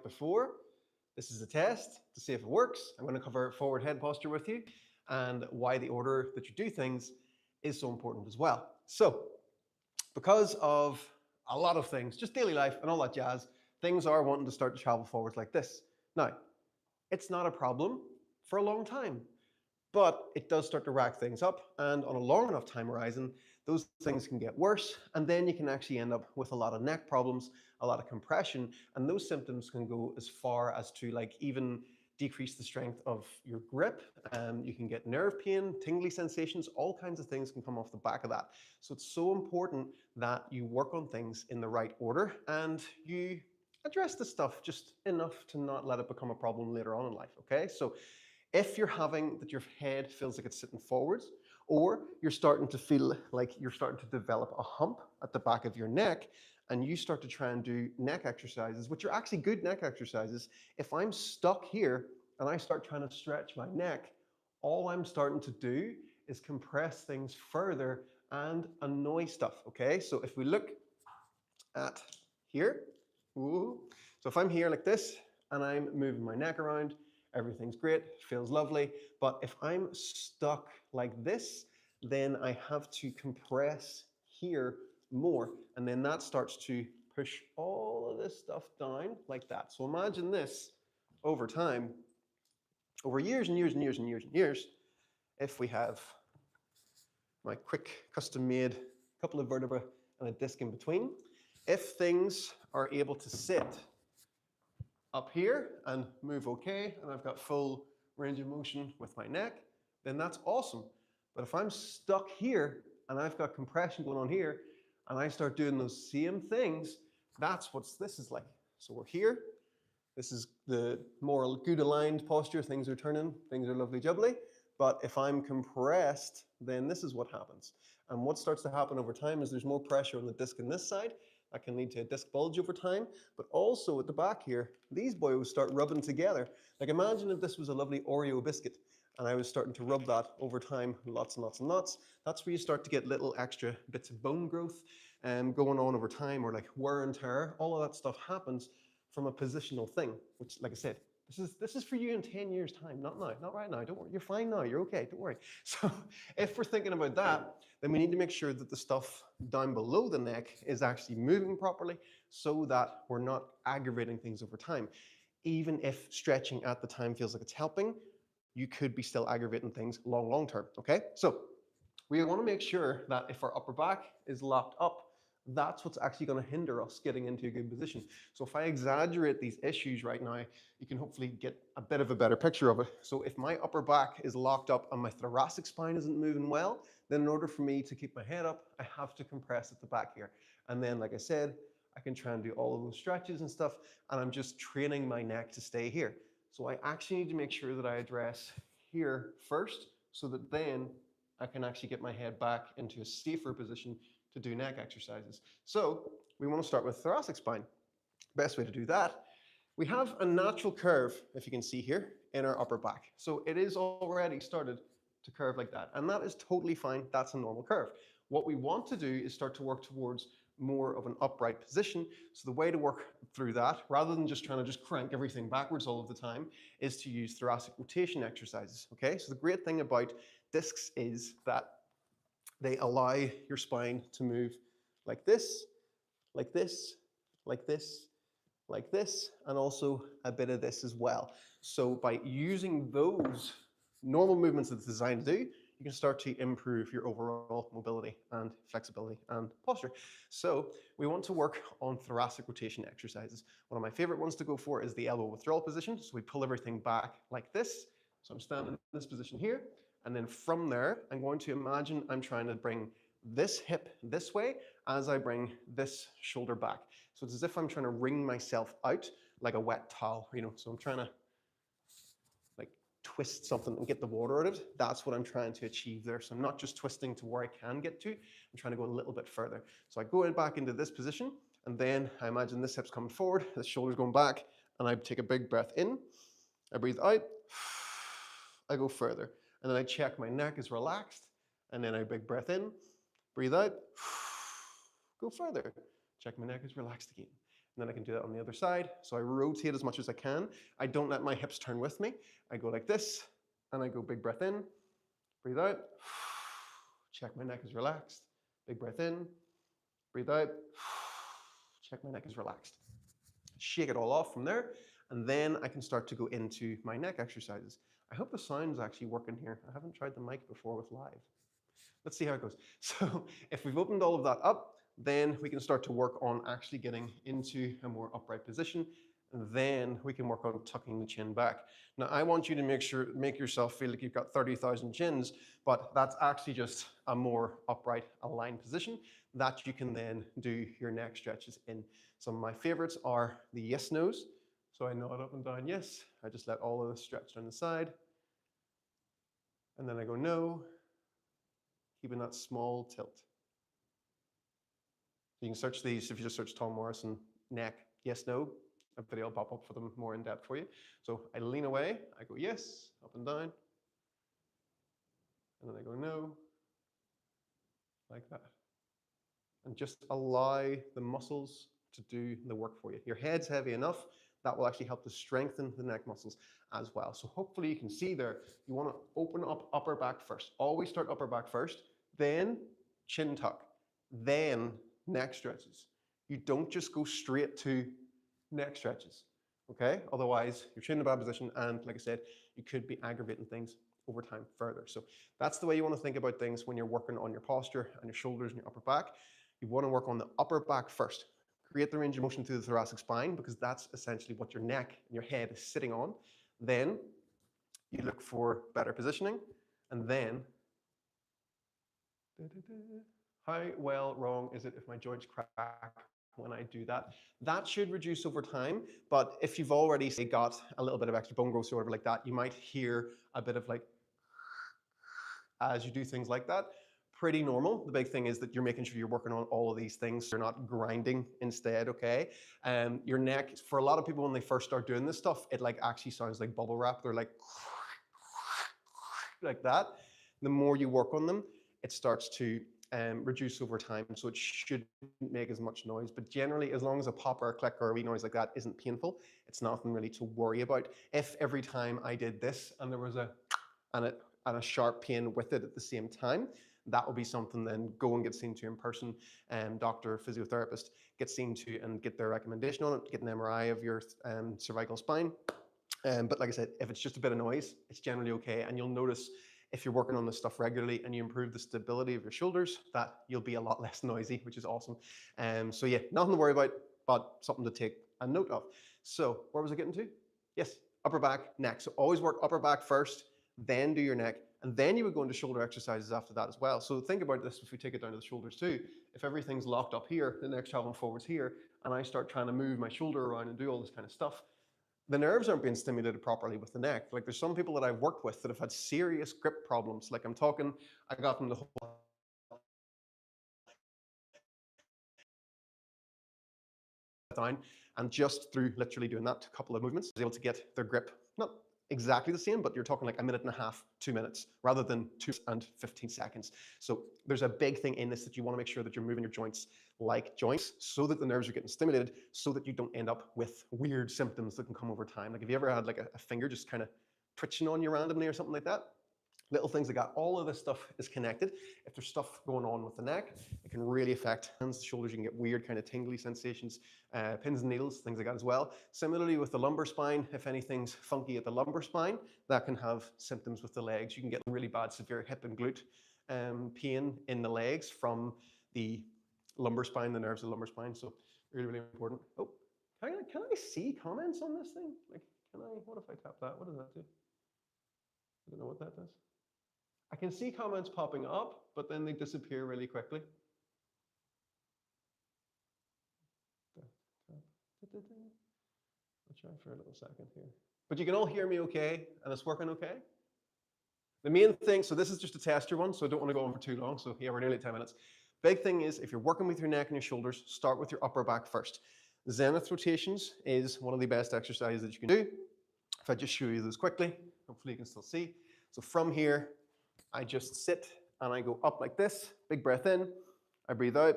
before. This is a test to see if it works. I'm going to cover forward head posture with you and why the order that you do things is so important as well. So, because of a lot of things, just daily life and all that jazz, things are wanting to start to travel forwards like this. Now, it's not a problem for a long time, but it does start to rack things up, and on a long enough time horizon, those things can get worse, and then you can actually end up with a lot of neck problems, a lot of compression, and those symptoms can go as far as to like even decrease the strength of your grip, and you can get nerve pain, tingly sensations, all kinds of things can come off the back of that. So it's so important that you work on things in the right order and you address the stuff just enough to not let it become a problem later on in life, okay? So if you're having that your head feels like it's sitting forwards, or you're starting to feel like you're starting to develop a hump at the back of your neck, and you start to try and do neck exercises, which are actually good neck exercises, if I'm stuck here and I start trying to stretch my neck, all I'm starting to do is compress things further and annoy stuff, okay? So if we look at here, ooh, so if I'm here like this and I'm moving my neck around, everything's great, feels lovely. But if I'm stuck like this, then I have to compress here more. And then that starts to push all of this stuff down like that. So imagine this over time, over years and years and years and years and years, if we have my quick custom made couple of vertebrae and a disc in between, if things are able to sit up here and move okay, and I've got full range of motion with my neck, then that's awesome. But if I'm stuck here and I've got compression going on here and I start doing those same things, that's what this is like. So we're here. This is the more good aligned posture. Things are turning, things are lovely jubbly. But if I'm compressed, then this is what happens. And what starts to happen over time is there's more pressure on the disc on this side. That can lead to a disc bulge over time, but also at the back here, these boys start rubbing together. Like imagine if this was a lovely Oreo biscuit and I was starting to rub that over time, lots and lots and lots. That's where you start to get little extra bits of bone growth going on over time, or like wear and tear. All of that stuff happens from a positional thing, which, like I said, this is for you in 10 years' time, not now, not right now. Don't worry, you're fine now, you're okay, don't worry. So if we're thinking about that, then we need to make sure that the stuff down below the neck is actually moving properly so that we're not aggravating things over time. Even if stretching at the time feels like it's helping, you could be still aggravating things long term, okay? So we want to make sure that if our upper back is locked up, that's what's actually going to hinder us getting into a good position. So if I exaggerate these issues right now, you can hopefully get a bit of a better picture of it. So if my upper back is locked up and my thoracic spine isn't moving well, then in order for me to keep my head up, I have to compress at the back here. And then, like I said, I can try and do all of those stretches and stuff, and I'm just training my neck to stay here. So I actually need to make sure that I address here first, so that then I can actually get my head back into a safer position to do neck exercises. So we want to start with thoracic spine. Best way to do that, we have a natural curve, if you can see here, in our upper back. So it is already started to curve like that, and that is totally fine. That's a normal curve. What we want to do is start to work towards more of an upright position. So the way to work through that, rather than just trying to just crank everything backwards all of the time, is to use thoracic rotation exercises, okay? So the great thing about discs is that they allow your spine to move like this, like this, like this, like this, and also a bit of this as well. So by using those normal movements that it's designed to do, you can start to improve your overall mobility and flexibility and posture. So we want to work on thoracic rotation exercises. One of my favorite ones to go for is the elbow withdrawal position. So we pull everything back like this. So I'm standing in this position here. And then from there, I'm going to imagine I'm trying to bring this hip this way as I bring this shoulder back. So it's as if I'm trying to wring myself out like a wet towel, you know. So I'm trying to like twist something and get the water out of it. That's what I'm trying to achieve there. So I'm not just twisting to where I can get to, I'm trying to go a little bit further. So I go in back into this position, and then I imagine this hip's coming forward, this shoulder's going back, and I take a big breath in, I breathe out, I go further. And then I check my neck is relaxed, and then I big breath in, breathe out, go further. Check my neck is relaxed again. And then I can do that on the other side. So I rotate as much as I can. I don't let my hips turn with me. I go like this, and I go big breath in, breathe out. Check my neck is relaxed. Big breath in, breathe out. Check my neck is relaxed. Shake it all off from there, and then I can start to go into my neck exercises. I hope the sound's actually working here. I haven't tried the mic before with live. Let's see how it goes. So if we've opened all of that up, then we can start to work on actually getting into a more upright position. And then we can work on tucking the chin back. Now, I want you to make yourself feel like you've got 30,000 chins, but that's actually just a more upright, aligned position that you can then do your neck stretches in. Some of my favorites are the yes nos. So I nod up and down yes. I just let all of this stretch down the side. And then I go no, keeping that small tilt. You can search these if you just search Tom Morrison neck, yes, no. A video will pop up for them more in depth for you. So I lean away, I go yes, up and down. And then I go no, like that. And just allow the muscles to do the work for you. Your head's heavy enough, that will actually help to strengthen the neck muscles as well. So hopefully you can see there, you want to open up upper back first. Always start upper back first, then chin tuck, then neck stretches. You don't just go straight to neck stretches, okay? Otherwise, you're in a bad position, and like I said, you could be aggravating things over time further. So that's the way you want to think about things when you're working on your posture and your shoulders and your upper back. You want to work on the upper back first. Create the range of motion through the thoracic spine, because that's essentially what your neck and your head is sitting on. Then you look for better positioning, and then how well wrong is it if my joints crack when I do that? That should reduce over time, but if you've already, say, got a little bit of extra bone growth or whatever like that, you might hear a bit of like as you do things like that. Pretty normal. The big thing is that you're making sure you're working on all of these things. You're not grinding instead, okay? Your neck, for a lot of people when they first start doing this stuff, it like actually sounds like bubble wrap. They're like that. The more you work on them, it starts to reduce over time, so it shouldn't make as much noise. But generally, as long as a pop or a click or a wee noise like that isn't painful, it's nothing really to worry about. If every time I did this and there was a sharp pain with it at the same time, that will be something then go and get seen to in person, doctor, physiotherapist, get seen to and get their recommendation on it, get an MRI of your cervical spine. But like I said, if it's just a bit of noise, it's generally okay. And you'll notice if you're working on this stuff regularly and you improve the stability of your shoulders, that you'll be a lot less noisy, which is awesome. So yeah, nothing to worry about, but something to take a note of. So where was I getting to? Yes, upper back, neck. So always work upper back first, then do your neck, and then you would go into shoulder exercises after that as well. So think about this if we take it down to the shoulders too. If everything's locked up here, the neck's traveling forwards here, and I start trying to move my shoulder around and do all this kind of stuff, the nerves aren't being stimulated properly with the neck. Like there's some people that I've worked with that have had serious grip problems. Like I got them the whole down, and just through literally doing that, a couple of movements, I was able to get their grip, not exactly the same, but you're talking like a minute and a half, 2 minutes, rather than 2 and 15 seconds. So there's a big thing in this that you want to make sure that you're moving your joints like joints so that the nerves are getting stimulated so that you don't end up with weird symptoms that can come over time. Like have you ever had like a finger just kind of twitching on you randomly or something like that? Little things like that. All of this stuff is connected. If there's stuff going on with the neck, it can really affect hands, shoulders. You can get weird kind of tingly sensations, pins and needles, things like that as well. Similarly with the lumbar spine, if anything's funky at the lumbar spine, that can have symptoms with the legs. You can get really bad, severe hip and glute pain in the legs from the lumbar spine, the nerves of the lumbar spine. So really, really important. Oh, can I see comments on this thing? Like, what if I tap that? What does that do? I don't know what that does. I can see comments popping up, but then they disappear really quickly. I'll try for a little second here. But you can all hear me okay, and it's working okay? The main thing, so this is just a tester one, so I don't want to go on for too long, so yeah, we're nearly at 10 minutes. Big thing is, if you're working with your neck and your shoulders, start with your upper back first. Zenith rotations is one of the best exercises that you can do. If I just show you those quickly, hopefully you can still see. So from here, I just sit and I go up like this, big breath in, I breathe out,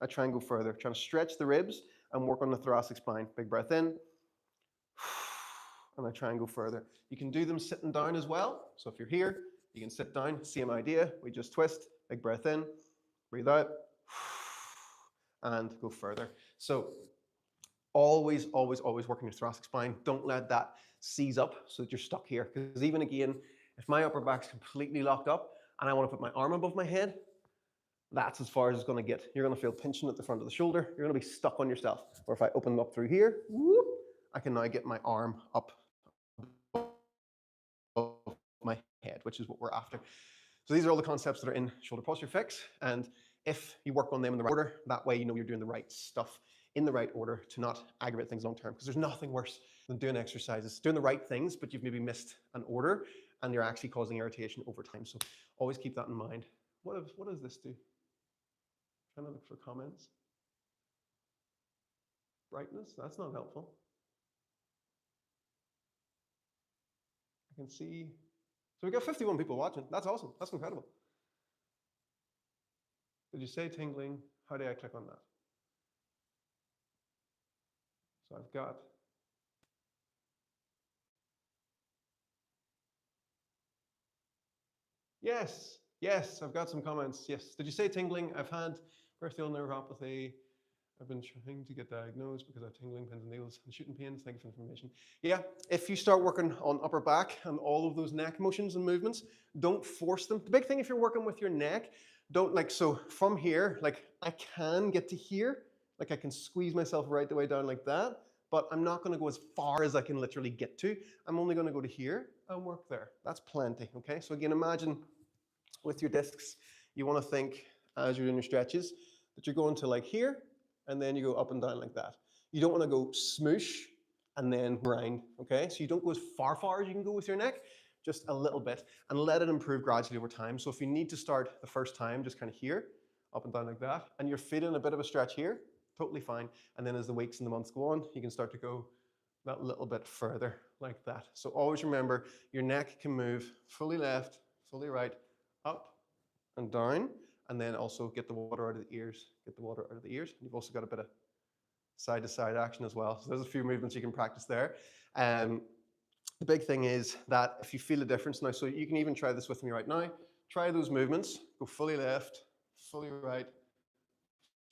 I try and go further, trying to stretch the ribs and work on the thoracic spine. Big breath in, and I try and go further. You can do them sitting down as well. So if you're here, you can sit down, same idea. We just twist, big breath in, breathe out, and go further. So always, always, always working your thoracic spine. Don't let that seize up so that you're stuck here. Because even again, if my upper back's completely locked up and I want to put my arm above my head, that's as far as it's going to get. You're going to feel pinching at the front of the shoulder. You're going to be stuck on yourself. Or if I open up through here, whoop, I can now get my arm up above my head, which is what we're after. So these are all the concepts that are in Shoulder Posture Fix. And if you work on them in the right order, that way you know you're doing the right stuff in the right order to not aggravate things long term. Because there's nothing worse than doing exercises, doing the right things, but you've maybe missed an order and you're actually causing irritation over time. So always keep that in mind. What does this do? Trying to look for comments. Brightness, that's not helpful. I can see, so we got 51 people watching. That's awesome, that's incredible. Did you say tingling? How do I click on that? So I've got, yes, I've got some comments, yes. Did you say tingling? I've had peripheral neuropathy. I've been trying to get diagnosed because I have tingling, pins and needles, and shooting pains. Thank you for the information. Yeah, if you start working on upper back and all of those neck motions and movements, don't force them. The big thing if you're working with your neck, don't like, so from here, like I can get to here, like I can squeeze myself right the way down like that, but I'm not gonna go as far as I can literally get to. I'm only gonna go to here and work there. That's plenty, okay? So again, imagine with your discs, you wanna think as you're doing your stretches, that you're going to like here, and then you go up and down like that. You don't wanna go smoosh and then grind, okay? So you don't go as far as you can go with your neck, just a little bit, and let it improve gradually over time. So if you need to start the first time, just kind of here, up and down like that, and you're feeling a bit of a stretch here, totally fine. And then as the weeks and the months go on, you can start to go that little bit further like that. So always remember, your neck can move fully left, fully right, up and down, and then also get the water out of the ears, get the water out of the ears. You've also got a bit of side to side action as well. So there's a few movements you can practice there. The big thing is that if you feel a difference now, so you can even try this with me right now, try those movements, go fully left, fully right,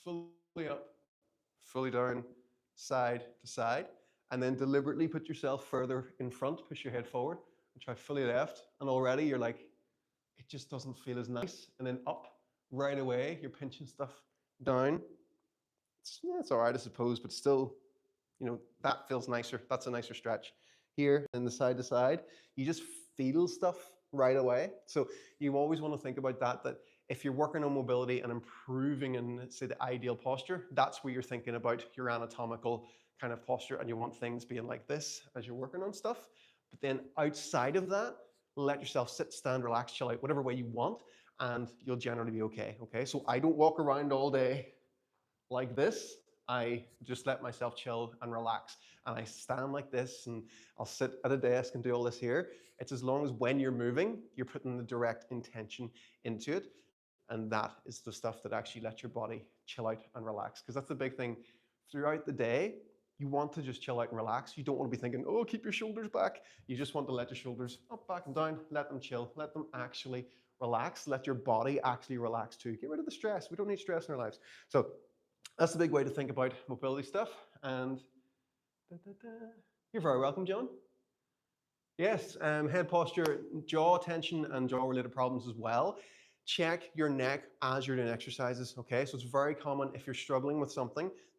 fully up, fully down, side to side, and then deliberately put yourself further in front, push your head forward, and try fully left, and already you're like, it just doesn't feel as nice, and then up right away, you're pinching stuff down. It's all right, I suppose, but still, you know, that feels nicer. That's a nicer stretch. Here and the side to side, you just feel stuff right away. So you always want to think about that if you're working on mobility and improving in, say, the ideal posture, that's where you're thinking about your anatomical kind of posture, and you want things being like this as you're working on stuff. But then outside of that, let yourself sit, stand, relax, chill out, whatever way you want, and you'll generally be okay, okay? So I don't walk around all day like this. I just let myself chill and relax. And I stand like this, and I'll sit at a desk and do all this here. It's as long as when you're moving, you're putting the direct intention into it. And that is the stuff that actually lets your body chill out and relax. Because that's the big thing. Throughout the day, you want to just chill out and relax. You don't want to be thinking, oh, keep your shoulders back. You just want to let your shoulders up, back, and down. Let them chill. Let them actually relax. Let your body actually relax too. Get rid of the stress. We don't need stress in our lives. So that's the big way to think about mobility stuff. And you're very welcome, John. Yes, head posture, jaw tension, and jaw-related problems as well. Check your neck as you're doing exercises, okay? So it's very common if you're struggling with something